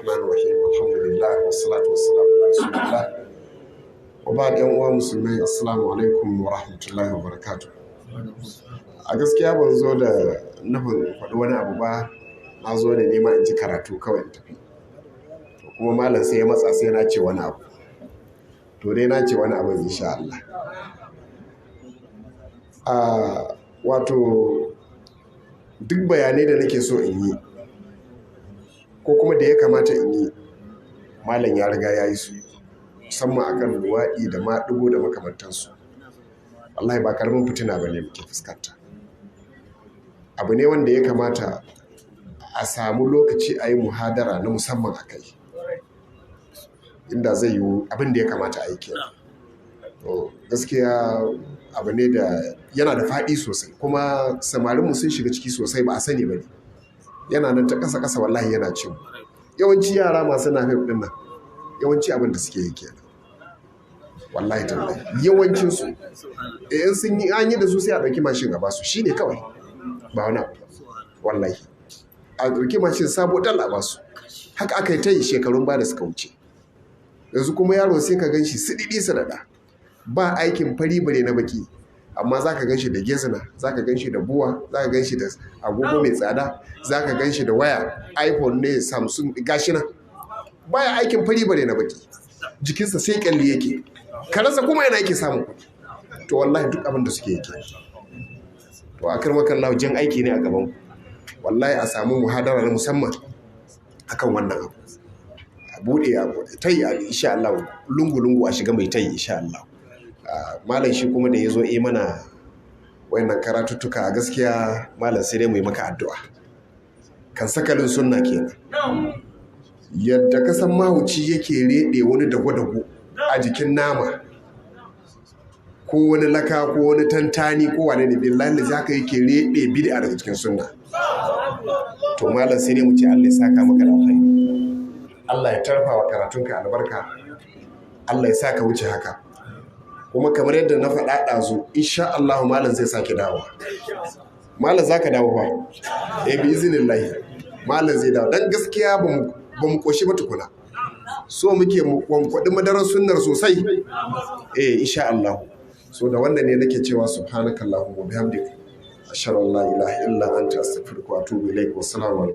Bismillahir Rahmanir Rahim. Alhamdulillah wassalatu wassalamu ala Rasulillah. Wa ba'd, yan uwa musulmai, assalamu alaikum wa rahmatullahi wa barakatuh. A gaskiya ban zo da nufin faɗi wani abu ba, na zo da nema in ji karatu kawai in tafi. Kuma malam sai ya matsa sai na ce wani abu. To dai na ce wani abu insha Allah. Wato duk bayanai da nake so in yi ko kuma da ya kamata in yi, malam ya riga ya yi su, musamman akan luwaɗi da maɗigo da makamantansu. Wallahi ba karamin fitina ba ne muke fuskanta. Abu ne wanda ya kamata a samu lokaci a yi muhadara na musamman a kai, inda zai yi abin da ya kamata a yi kenan. Gaskiya abu ne da yana da faɗi sosai, kuma samarinmu sun shiga ciki sosai ba a sani ba ne. Yana nan ta ƙasa-ƙasa, wallahi yana cin yawanci yara masu nafef ɗin nan, yawanci abin da suke yi kenan. Wallahi tallahi yawancinsu in sun yi an yi da su sai a ɗauki mashin a basu, shi ne kawai, ba wani abu. Wallahi a ɗauki mashin sabo dal a basu. Haka aka yi ta yi shekarun ba da suka wuce. Yanzu kuma yaro sai ka gan shi siɗiɗi sanada, ba aikin fari bare na baki, amma za ka gan shi da gezina, za ka gan shi da buwa, za ka gan shi da agogo mai tsada, za ka gan shi da waya iPhone ne, Samsung, gashi nan. Baya aikin fari bare na baki, jikinsa sai kalli yake, karasa kuma yana yake samun kuɗi. To wallahi duk abin da suke yake. To a karmakan lau jan aiki ne a gaban. Wallahi a samu muhadara na musamman akan wannan abu. A buɗe abu tayi insha Allah, lungu-lungu a shiga mai tayi insha Allah. Malam shi kuma da ya zo mana wayannan karatuttuka, a gaskiya malam sai dai mu yi maka addu'a kan sakalin sunna kenan. Yadda ka san mahauci yake reɗe wani dago-dago a jikin nama ko wani laka ko wani tantani ko wane ne, billahi da zaka yake reɗe bid'a daga cikin sunna. To malam sai dai mu ce Allah ya saka maka da alkhairi, Allah ya tarfa wa karatunka albarka, Allah ya saka wuce haka. Kuma kamar yadda na faɗa ɗazu, insha Allah malam zai sake dawo. Malam za ka dawo ba? Bi izinillahi malam zai dawo. Dan gaskiya ba mu ƙoshi ba tukuna. So muke mu kwankwaɗi madarar sunnar sosai. Insha Allah. So da wannan ne nake cewa subhanakallahumma wa bihamdika ashhadu an la ilaha illa anta astaghfiruka wa atubu ilaik. Wassalamu alaikum.